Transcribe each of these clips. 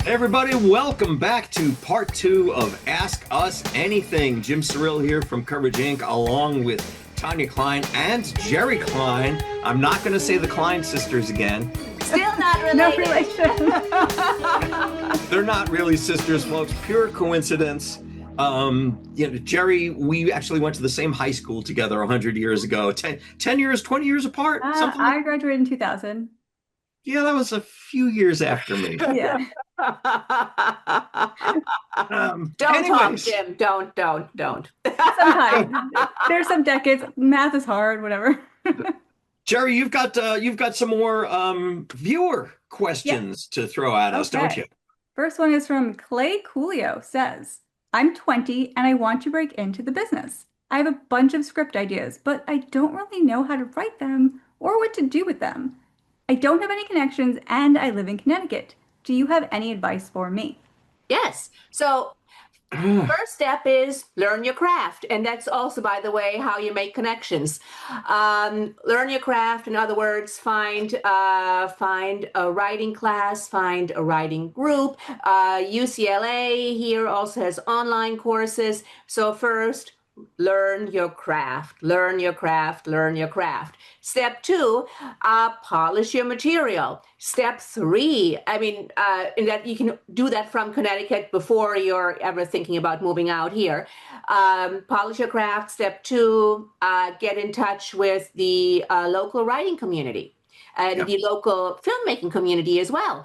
Hey everybody, welcome back to part two of Ask Us Anything. Jim Cirile here from Coverage Inc. along with Tanya Klein and Jeri Klein. I'm not going to say the Klein sisters again. Still not No related. relation. They're not really sisters, folks. Pure coincidence. Jeri, we actually went to the same high school together 100 years ago. 10 years, 20 years apart, something like I graduated in 2000. Yeah, that was a few years after me. Yeah. Don't talk, Anyways. Jim. Don't. Sometimes. There's some decades. Math is hard, whatever. Jeri, you've got some more viewer questions to throw at us, don't Okay. you? First one is from Clay Coolio says, I'm 20 and I want to break into the business. I have a bunch of script ideas, but I don't really know how to write them or what to do with them. I don't have any connections and I live in Connecticut. Do you have any advice for me? Yes. So first step is learn your craft. And that's also, by the way, how you make connections. Learn your craft. In other words, find a writing class, find a writing group. UCLA here also has online courses. So first, learn your craft, learn your craft, learn your craft. Step two, polish your material. Step three, in that you can do that from Connecticut before you're ever thinking about moving out here. Polish your craft. Step two, get in touch with the local writing community and the local filmmaking community as well.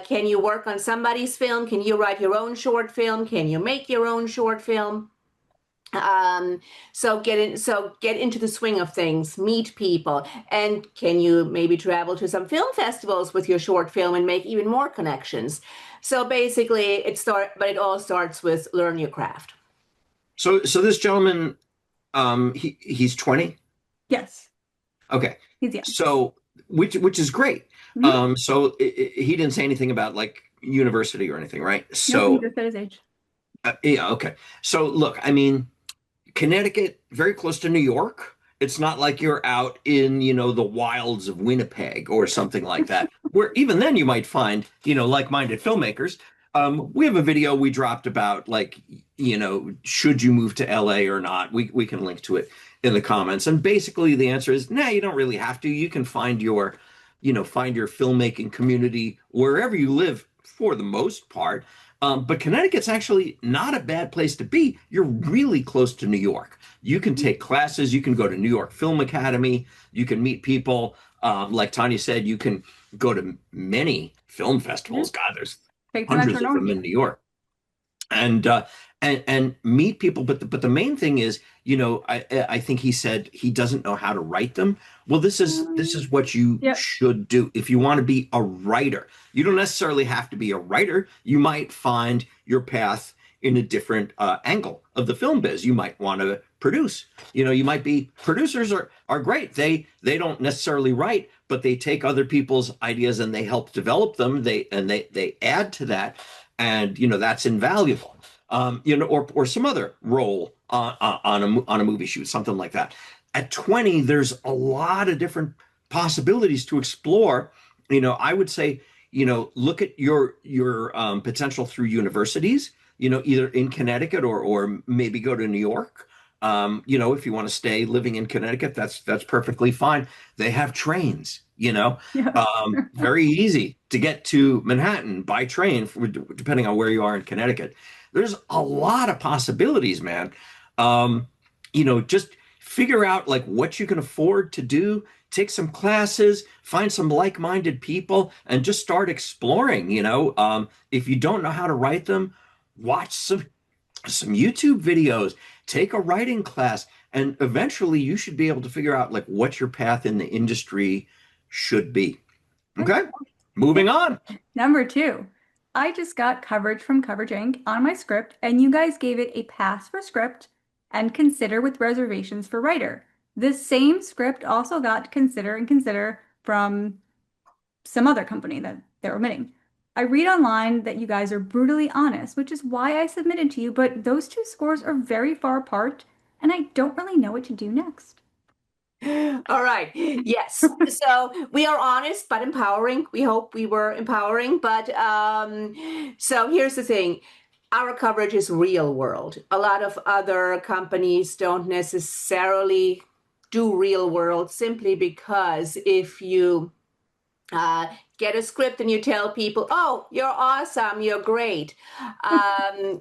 Can you work on somebody's film? Can you write your own short film? Can you make your own short film? So get into the swing of things, meet people, and can you maybe travel to some film festivals with your short film and make even more connections? So basically, it all starts with learn your craft. So this gentleman, he's 20. Yes. Okay. He's young. So which is great. Mhm. So he didn't say anything about like university or anything, right? Nope, he So just said his age. yeah, okay. So look, I mean, Connecticut, very close to New York. It's not like you're out in, the wilds of Winnipeg or something like that, where even then you might find, like-minded filmmakers. We have a video we dropped about like, should you move to LA or not? We can link to it in the comments. And basically the answer is, nah, you don't really have to. You can find your filmmaking community wherever you live for the most part. But Connecticut's actually not a bad place to be. You're really close to New York. You can take classes. You can go to New York Film Academy. You can meet people. Like Tanya said, you can go to many film festivals. God, there's Take the hundreds Metro of them North. in New York. And meet people. But the main thing is, I think he said he doesn't know how to write them. Well, this is what you Yep. should do if you want to be a writer. You don't necessarily have to be a writer. You might find your path in a different angle of the film biz. You might want to produce. You might be producers are great. They don't necessarily write, but they take other people's ideas and they help develop them. They add to that, and that's invaluable. Or some other role on a movie shoot, something like that. At 20, there's a lot of different possibilities to explore. I would say, look at your potential through universities. Either in Connecticut or maybe go to New York. If you want to stay living in Connecticut, that's perfectly fine. They have trains. Yeah. Very easy to get to Manhattan by train, depending on where you are in Connecticut. There's a lot of possibilities, man. Just figure out like what you can afford to do, take some classes, find some like-minded people, and just start exploring. If you don't know how to write them, watch some YouTube videos, take a writing class, and eventually you should be able to figure out like what your path in the industry should be. Okay, moving on. Number two, I just got coverage from Coverage Inc. on my script, and you guys gave it a pass for script and consider with reservations for writer. This same script also got consider from some other company that they're omitting. I read online that you guys are brutally honest, which is why I submitted to you, but those two scores are very far apart, and I don't really know what to do next. All right. Yes. So we are honest but empowering. We hope we were empowering. But so here's the thing. Our coverage is real world. A lot of other companies don't necessarily do real world simply because if you uh, get a script and you tell people, oh, you're awesome, you're great,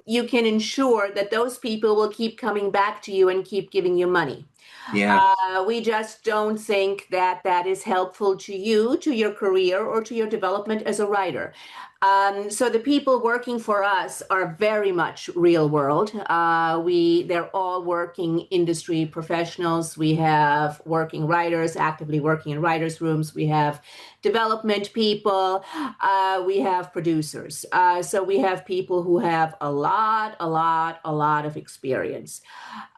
you can ensure that those people will keep coming back to you and keep giving you money. Yeah. We just don't think that that is helpful to you, to your career, or to your development as a writer. So the people working for us are very much real world. They're all working industry professionals. We have working writers, actively working in writers' rooms. We have development people. We have producers. So we have people who have a lot of experience.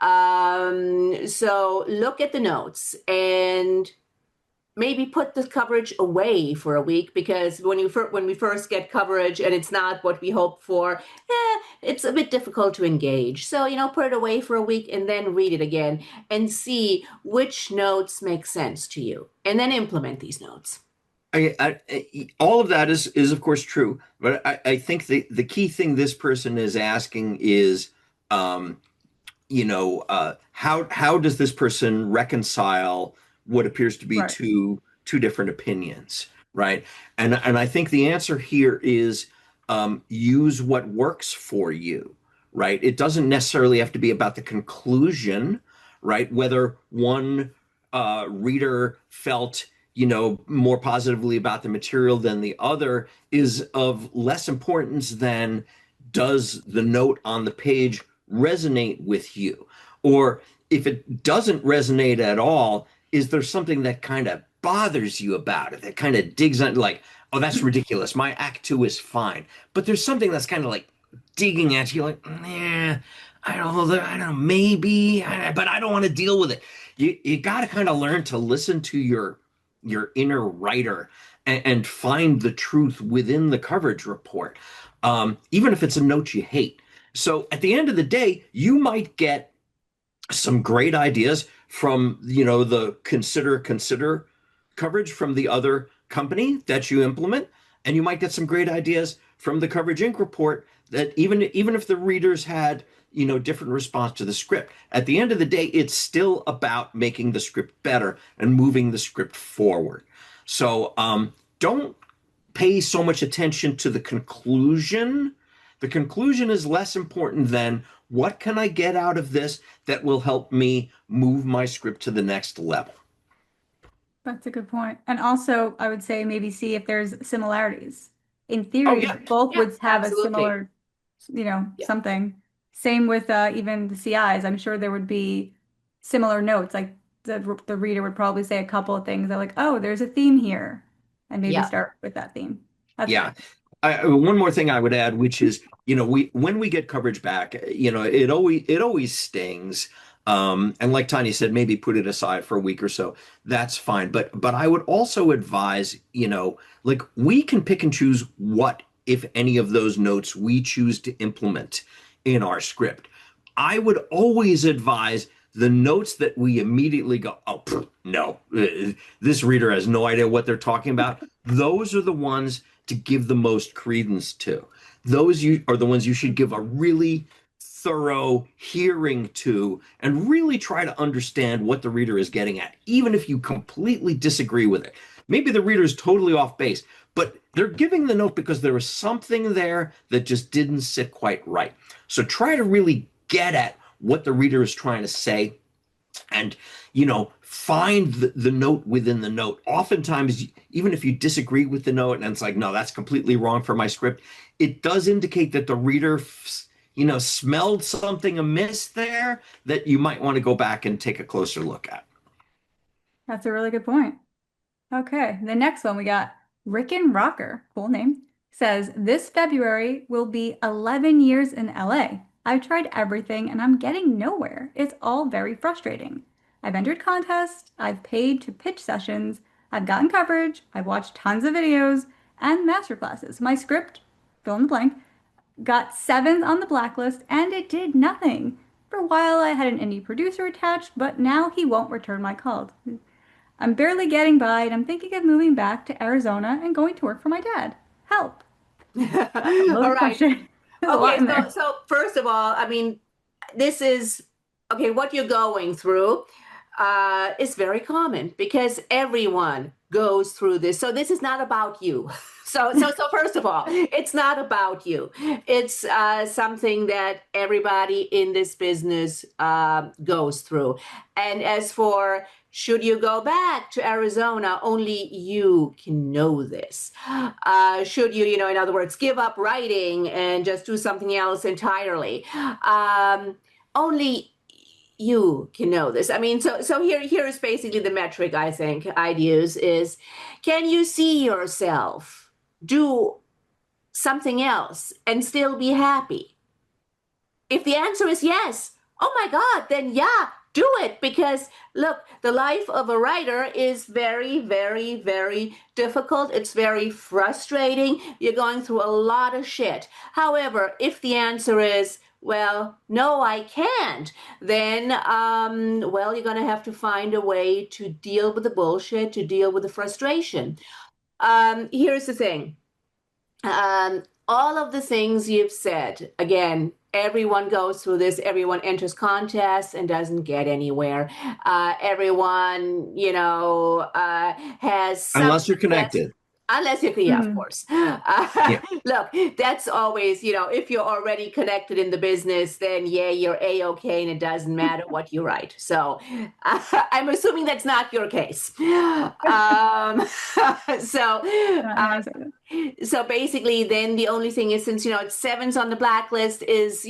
So look at the notes and maybe put the coverage away for a week because when we first get coverage and it's not what we hope for, it's a bit difficult to engage. So, put it away for a week and then read it again and see which notes make sense to you and then implement these notes. All of that is of course true, but I think the key thing this person is asking is, um, how does this person reconcile what appears to be Right. two different opinions, right? And I think the answer here is, use what works for you, right? It doesn't necessarily have to be about the conclusion, right? Whether one reader felt more positively about the material than the other is of less importance than does the note on the page resonate with you? Or if it doesn't resonate at all, is there something that kind of bothers you about it, that kind of digs on, like, oh, that's ridiculous. My act two is fine. But there's something that's kind of like digging at you, like, nah, I don't know, maybe, but I don't want to deal with it. You got to kind of learn to listen to your inner writer and find the truth within the coverage report, even if it's a note you hate. So at the end of the day, you might get some great ideas from the consider coverage from the other company that you implement, and you might get some great ideas from the Coverage Inc. report that even if the readers had different response to the script, at the end of the day, it's still about making the script better and moving the script forward. So don't pay so much attention to the conclusion. The conclusion is less important than what can I get out of this that will help me move my script to the next level. That's a good point. And also, I would say maybe see if there's similarities. In Oh theory, yeah, both Yeah, would have a absolutely. similar, Yeah. something. Same with even the CIs. I'm sure there would be similar notes. Like the reader would probably say a couple of things that like, oh, there's a theme here, and maybe Yeah. start with that theme. That's yeah. good. One more thing I would add, which is, we when we get coverage back, it always stings. And like Tanya said, maybe put it aside for a week or so. That's fine. But I would also advise, like we can pick and choose what, if any of those notes we choose to implement in our script. I would always advise the notes that we immediately go, oh, no, this reader has no idea what they're talking about. Those are the ones to give the most credence to. Those are the ones you should give a really thorough hearing to and really try to understand what the reader is getting at, even if you completely disagree with it. Maybe the reader is totally off base, but they're giving the note because there was something there that just didn't sit quite right. So try to really get at what the reader is trying to say and find the note within the note. Oftentimes, even if you disagree with the note and it's like, no, that's completely wrong for my script, it does indicate that the reader smelled something amiss there that you might want to go back and take a closer look at. That's a really good point. Okay, the next one we got Rick and Rocker, cool name, says this February will be 11 years in LA. I've tried everything and I'm getting nowhere. It's all very frustrating. I've entered contests, I've paid to pitch sessions, I've gotten coverage, I've watched tons of videos and masterclasses. My script, fill in the blank, got sevens on the blacklist and it did nothing. For a while, I had an indie producer attached, but now he won't return my calls. I'm barely getting by, and I'm thinking of moving back to Arizona and going to work for my dad. Help. That's a All loaded right. question. There's a lot Okay, in there. so first of all, I mean, this is okay, what you're going through is very common because everyone goes through this. So this is not about you. So first of all, it's not about you. It's something that everybody in this business goes through. And as for should you go back to Arizona, only you can know this. Should you, in other words, give up writing and just do something else entirely? Only you can know this. I mean, so here is basically the metric I think I'd use is, can you see yourself do something else and still be happy? If the answer is yes, oh my God, then yeah, do it. Because look, the life of a writer is very, very, very difficult. It's very frustrating. You're going through a lot of shit. However, if the answer is, well, no, I can't, then, well, you're going to have to find a way to deal with the bullshit, to deal with the frustration. Here's the thing. All of the things you've said, again, everyone goes through this. Everyone enters contests and doesn't get anywhere. Everyone, has some Unless you're success. connected. Unless you can, yeah, of Mhm. course. Yeah. Look, that's always, if you're already connected in the business, then yeah, you're A-okay and it doesn't matter what you write. So I'm assuming that's not your case. So, Not in Arizona. so basically, then the only thing is, since it's sevens on the blacklist, is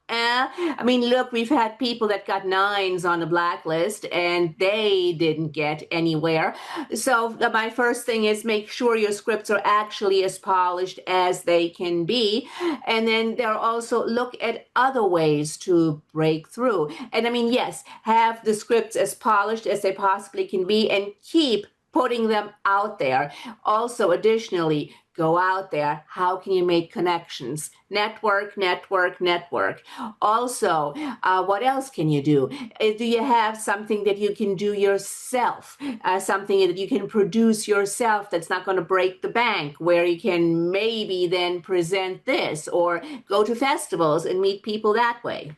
I mean, look, we've had people that got nines on the blacklist and they didn't get anywhere. So my first thing is make sure your scripts are actually as polished as they can be, and then there are also look at other ways to break through. And I mean, yes, have the scripts as polished as they possibly can be, and keep putting them out there. Also, additionally, go out there. How can you make connections? Network, network, network. Also, what else can you do? Do you have something that you can do yourself? Something that you can produce yourself that's not going to break the bank, where you can maybe then present this or go to festivals and meet people that way?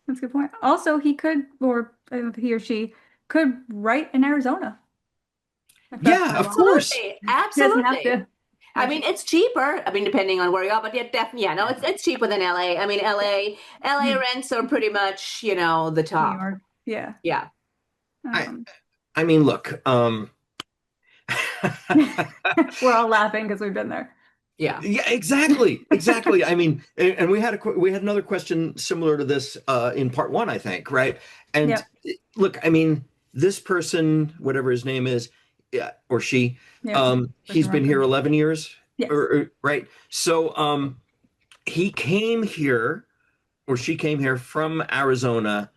That's a good point. Also, he could, or he or she could write in Arizona. If that's Yeah, where he of wants. course. Absolutely, He doesn't have absolutely. to. I mean, it's cheaper. I mean, depending on where you are, but yeah, definitely, yeah, no, it's cheaper than LA. I mean, LA rents are pretty much, the New top. York. Yeah. Yeah. I Um, I mean, look, we're all laughing because we've been there. Yeah. yeah, exactly, exactly. I mean, and we had another question similar to this in part one, I think, right? And Yep. look, I mean, this person, whatever his name is, yeah, or she, Yep. he's been here 11 years, Yes. right? So, he came here, or she came here from Arizona.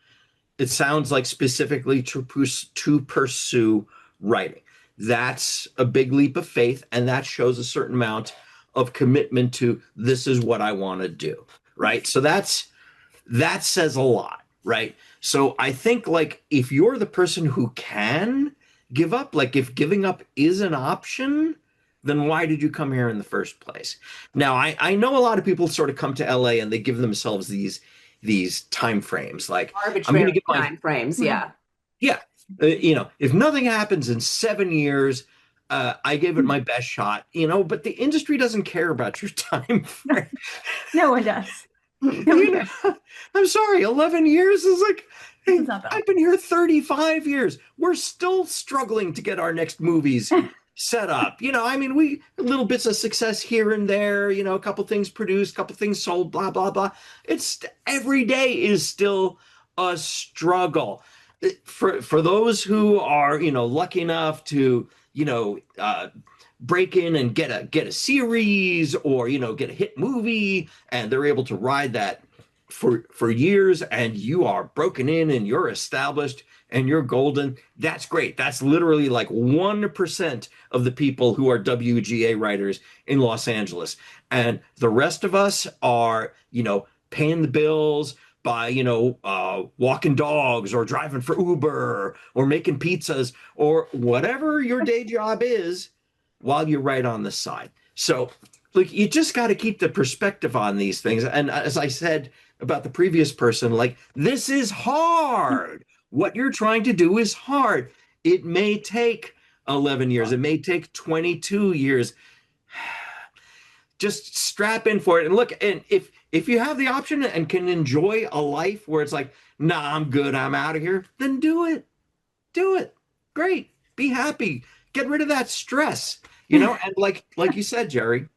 It sounds like specifically to pursue writing. That's a big leap of faith, and that shows a certain amount of commitment to this is what I want to do, right? So that says a lot, right? So I think, like, if you're the person who can give up, like if giving up is an option, then why did you come here in the first place? Now, I know a lot of people sort of come to LA and they give themselves these time frames, like I'm going to Arbitrary get my time frames. Mhm. Yeah. yeah, if nothing happens in 7 years, I gave it my best shot, but the industry doesn't care about your time frame. No one does. No one You cares. know, I'm sorry, 11 years is like, hey, It's not that long. I've been here 35 years. We're still struggling to get our next movies set up. I mean, we little bits of success here and there, a couple things produced, a couple things sold, blah, blah, blah. It's every day is still a struggle. For those who are, lucky enough to, break in and get a series, or get a hit movie, and they're able to ride that for years, and you are broken in and you're established and you're golden. That's great. That's literally like 1% of the people who are WGA writers in Los Angeles, and the rest of us are, paying the bills, by, walking dogs or driving for Uber or making pizzas or whatever your day job is while you write on the side. So, like, you just got to keep the perspective on these things. And as I said about the previous person, like, this is hard. What you're trying to do is hard. It may take 11 years, it may take 22 years. Just strap in for it and look. And if you have the option and can enjoy a life where it's like, nah, I'm good, I'm out of here, then do it. Do it. Great. Be happy. Get rid of that stress. And like you said, Jeri,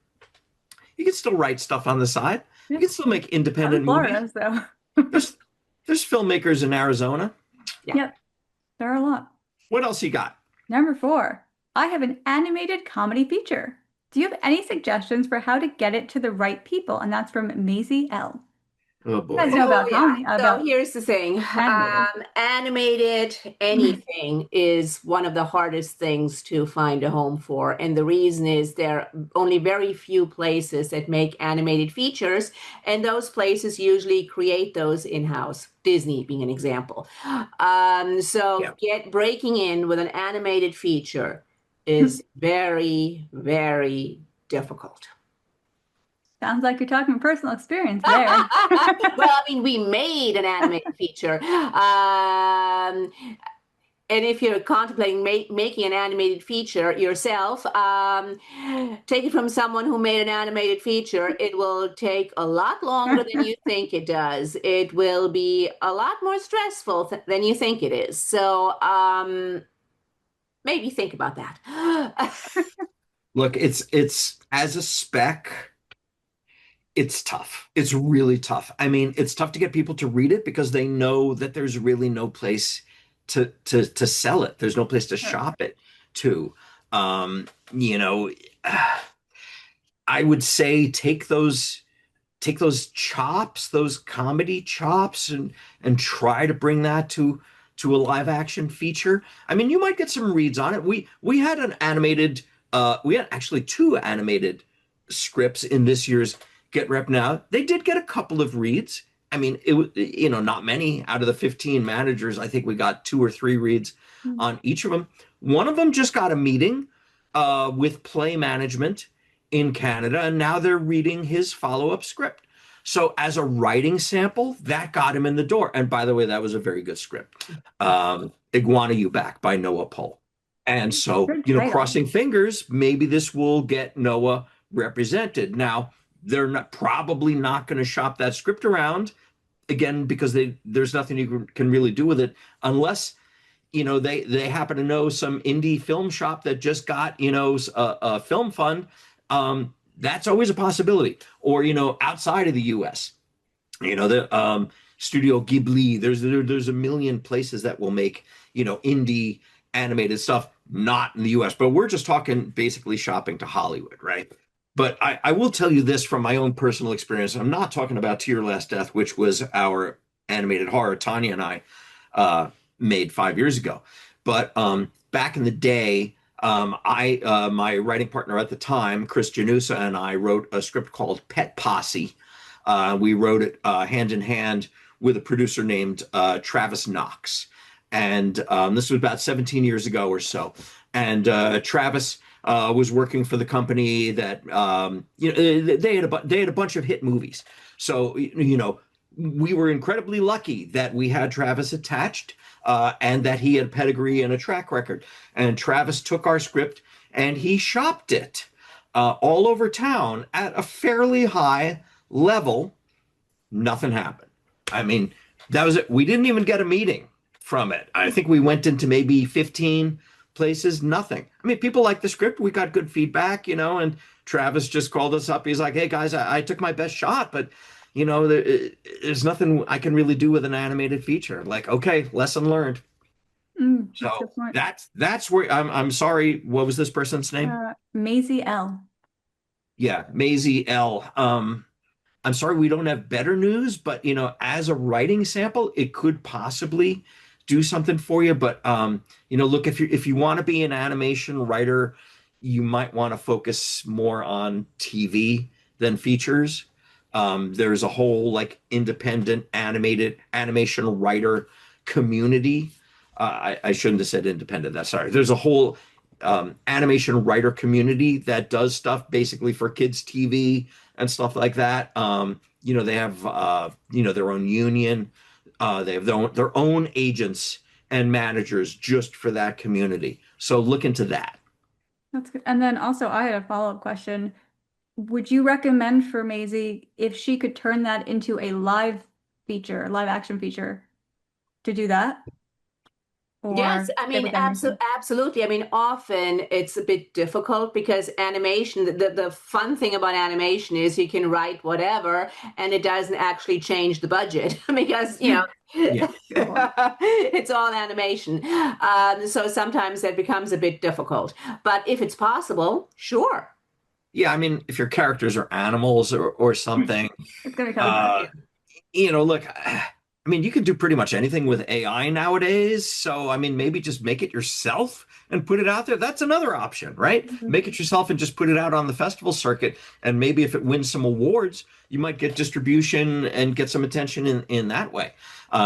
you can still write stuff on the side. You can still make independent movies. So. There's filmmakers in Arizona. Yeah. Yep. There are a lot. What else you got? Number 4, I have an animated comedy feature. Do you have any suggestions for how to get it to the right people? And that's from Maisie L. Oh boy. You guys know about comedy. So here's the thing. Animated anything is one of the hardest things to find a home for. And the reason is there are only very few places that make animated features. And those places usually create those in-house, Disney being an example. Breaking in with an animated feature is very, very difficult. Sounds like you're talking personal experience there. Well, I mean, we made an animated feature. And if you're contemplating making an animated feature yourself, take it from someone who made an animated feature. It will take a lot longer than you think it does. It will be a lot more stressful than you think it is. So maybe think about that. Look, it's as a spec, it's tough. It's really tough. I mean, it's tough to get people to read it because they know that there's really no place to sell it. There's no place to shop it to. I would say take those chops, those comedy chops, and try to bring that to a live action feature. I mean, you might get some reads on it. We had we had actually 2 animated scripts in this year's Get Rep Now. They did get a couple of reads. I mean, it was, not many out of the 15 managers. I think we got 2 or 3 reads on each of them. One of them just got a meeting with Play Management in Canada, and now they're reading his follow-up script. So as a writing sample, that got him in the door. And by the way, that was a very good script. Iguana You Back by Noah Pohl. And so, crossing fingers, maybe this will get Noah represented. Now, they're probably not going to shop that script around again because there's nothing you can really do with it unless they happen to know some indie film shop that just got a film fund. That's always a possibility. Or outside of the U.S. The Studio Ghibli. There's a million places that will make indie animated stuff, not in the U.S. But we're just talking basically shopping to Hollywood, right? But I will tell you this from my own personal experience. I'm not talking about To Your Last Death, which was our animated horror Tanya and I made 5 years ago. But back in the day, my writing partner at the time, Chris Janusa, and I wrote a script called Pet Posse. We wrote it hand in hand with a producer named Travis Knox. And this was about 17 years ago or so. And Travis was working for the company that they had a bunch of hit movies. So we were incredibly lucky that we had Travis attached and that he had a pedigree and a track record. And Travis took our script and he shopped it all over town at a fairly high level. Nothing happened. I mean, that was it. We didn't even get a meeting from it. I think we went into maybe 15 places, nothing. I mean, people liked the script. We got good feedback, and Travis just called us up. He's like, hey, guys, I took my best shot, but, there's nothing I can really do with an animated feature. Like, okay, lesson learned. So that's where I'm sorry. What was this person's name? Maisie L. Yeah, Maisie L. I'm sorry we don't have better news, but, as a writing sample, it could possibly do something for you. But, look, if you want to be an animation writer, you might want to focus more on TV than features. There's a whole like independent animation writer community. I shouldn't have said independent. That's sorry. There's a whole animation writer community that does stuff basically for kids TV and stuff like that. They have their own union. They have their own agents and managers just for that community. So look into that. That's good. And then also, I had a follow-up question. Would you recommend for Maisie if she could turn that into a live action feature to do that? Yes, Or I stick mean, with animation? absolutely. I mean, often it's a bit difficult because animation, the fun thing about animation is you can write whatever and it doesn't actually change the budget because, Yeah. it's all animation. So sometimes that becomes a bit difficult. But if it's possible, sure. Yeah, I mean, if your characters are animals or something, It's gonna be kind of hard. uh, look, I mean, you can do pretty much anything with AI nowadays. So, I mean, maybe just make it yourself and put it out there. That's another option, right? Mhm. Make it yourself and just put it out on the festival circuit. And maybe if it wins some awards, you might get distribution and get some attention in that way.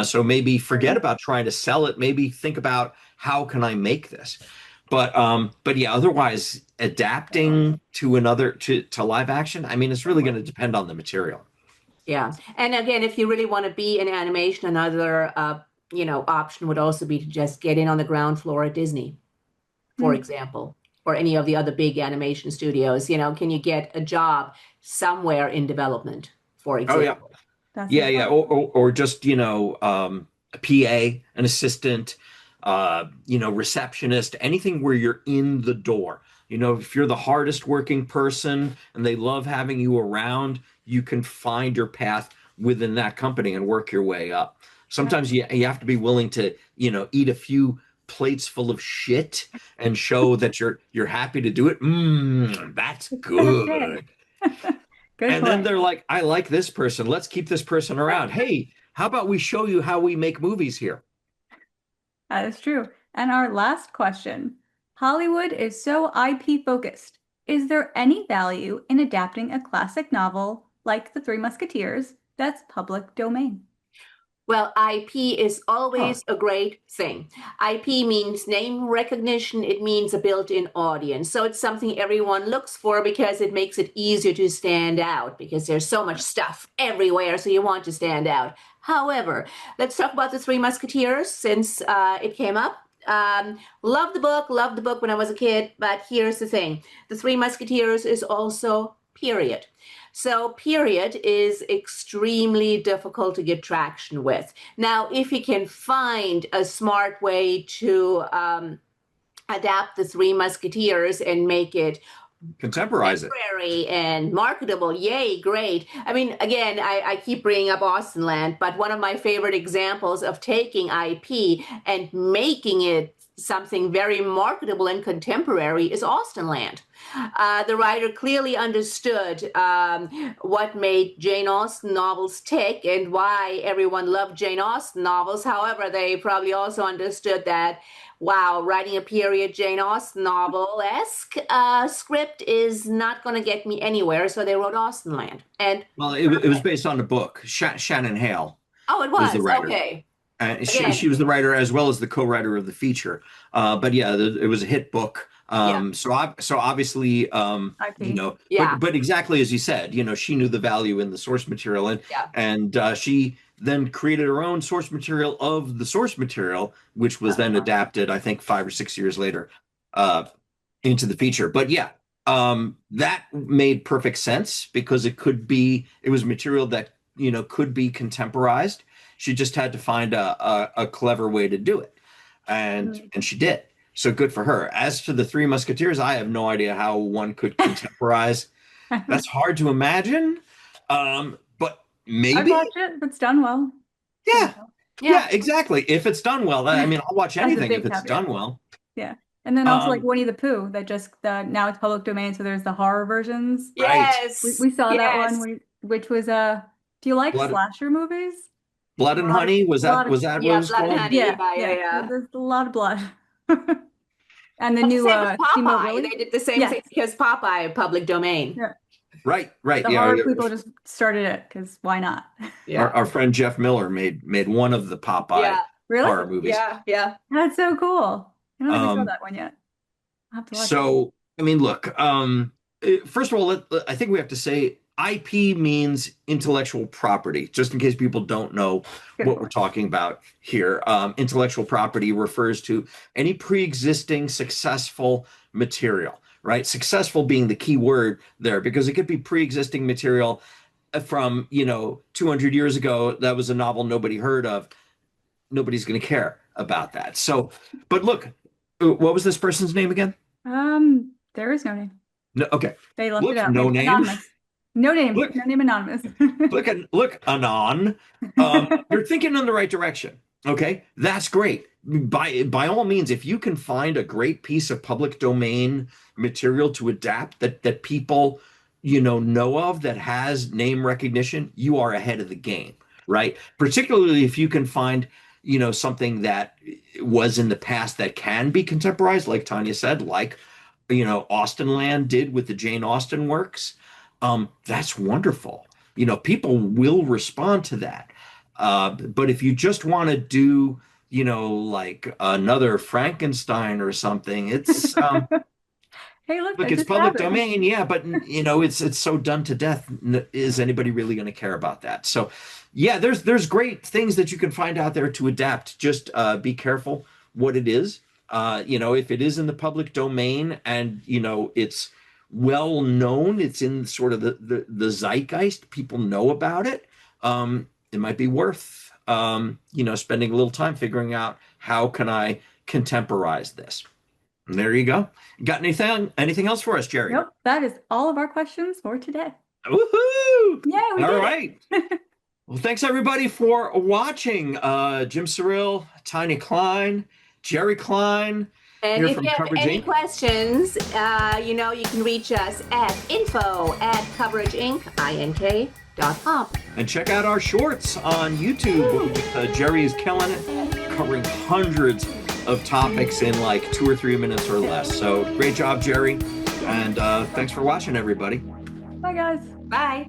So maybe forget about trying to sell it. Maybe think about how can I make this? But yeah, otherwise adapting to live action, I mean, it's really going to depend on the material. Yeah. And again, if you really want to be in animation, another option would also be to just get in on the ground floor at Disney, for Hmm. example, or any of the other big animation studios. Can you get a job somewhere in development, for Oh yeah. example? That's Yeah, it. yeah, or just a PA, an assistant, receptionist, anything where you're in the door. If you're the hardest working person and they love having you around, you can find your path within that company and work your way up. Sometimes you have to be willing to, eat a few plates full of shit and show that you're happy to do it. That's It's gonna good. fit. Good And then point. they're like, I like this person. Let's keep this person around. Hey, how about we show you how we make movies here? That is true. And our last question. Hollywood is so IP focused. Is there any value in adapting a classic novel like The Three Musketeers that's public domain? Well, IP is Huh. always a great thing. IP means name recognition, it means a built-in audience. So it's something everyone looks for because it makes it easier to stand out because there's so much stuff everywhere, so you want to stand out. However, let's talk about The Three Musketeers since it came up. Loved the book when I was a kid, but here's the thing. The Three Musketeers is also period. So, period is extremely difficult to get traction with. Now, if you can find a smart way to adapt the Three Musketeers and make it Contemporize it. contemporary and marketable, yay, great. I mean, again, I keep bringing up Austenland, but one of my favorite examples of taking IP and making it something very marketable and contemporary is Austenland. The writer clearly understood what made Jane Austen novels tick and why everyone loved Jane Austen novels. However, they probably also understood that, wow, writing a period Jane Austen novel-esque script is not going to get me anywhere. So they wrote Austenland. And Well, it was based on a book. Shannon Hale oh, it was the was. writer. Okay. She Again, was the writer as well as the co-writer of the feature. But yeah, it was a hit book. yeah, So obviously, IP. yeah, but exactly as you said, she knew the value in the source material, and yeah. she then created her own source material of the source material, which was then adapted, I think, 5 or 6 years later, uh, into the feature. But yeah, that made perfect sense because it was material that could be contemporized. She just had to find a clever way to do it, and she did. So good for her. As for the Three Musketeers, I have no idea how one could contemporize. That's hard to imagine, but I'd maybe. watch it if it's done well. Yeah, Yeah. yeah, exactly. If it's done well, I mean, I'll watch That's a anything if big it's caveat. done well. Yeah. And then also like Um, Winnie the Pooh that just now it's public domain, so there's the horror versions. right. Yes. We saw that one Yes. which was do you like Blood, slasher movies? Blood A and lot of Honey, a lot of was that what it Yeah, was Blood and called? Honey. yeah, Yeah, yeah, yeah. yeah. There's a lot of blood. And the Well, the new same with Steamboat Popeye. Willie? They did the same Yes. thing because Popeye, public domain. Yeah. Right. The Yeah. horror people just started it because why not? Yeah. Our friend Jeff Miller made one of the Popeye Yeah. Really? horror movies. Yeah. That's so cool. I don't think I saw Um, that one yet. I'll have to watch it. so, I mean, look, first of all, I think we have to say IP means intellectual property, just in case people don't know Good what point. we're talking about here. Intellectual property refers to any pre-existing successful material, right? Successful being the key word there, because it could be pre-existing material from, 200 years ago. That was a novel nobody heard of. Nobody's going to care about that. So, but look, what was this person's name again? There is no name. No, okay. They left Look, it out. no It's name. anonymous. No name. Look. No name anonymous. Look, Anon. You're thinking in the right direction. Okay, that's great. By all means, if you can find a great piece of public domain material to adapt that people know of, that has name recognition, you are ahead of the game, right? Particularly if you can find something that was in the past that can be contemporized, like Tanya said, like Austen Land did with the Jane Austen works. That's wonderful. People will respond to that. But if you just want to do, like another Frankenstein or something, it's Hey, look, look, that it's just public happened. domain, yeah, but it's so done to death. Is anybody really going to care about that? So, yeah, there's great things that you can find out there to adapt. Just be careful what it is. If it is in the public domain and it's well known, it's in sort of the zeitgeist, people know about it. It might be worth spending a little time figuring out how can I contemporize this. And there you go. Got anything else for us, Jeri? Nope, that is all of our questions for today. Woohoo! Yeah, we All did it. right. Well, thanks everybody for watching. Jim Cirile, Tanya Klein, Jeri Klein. And Here if from you have Coverage any Inc. questions, you can reach us at info@coverageinc.com. And check out our shorts on YouTube. Jeri is killing it, covering hundreds of topics in like 2 or 3 minutes or less. So great job, Jeri. And thanks for watching, everybody. Bye, guys. Bye.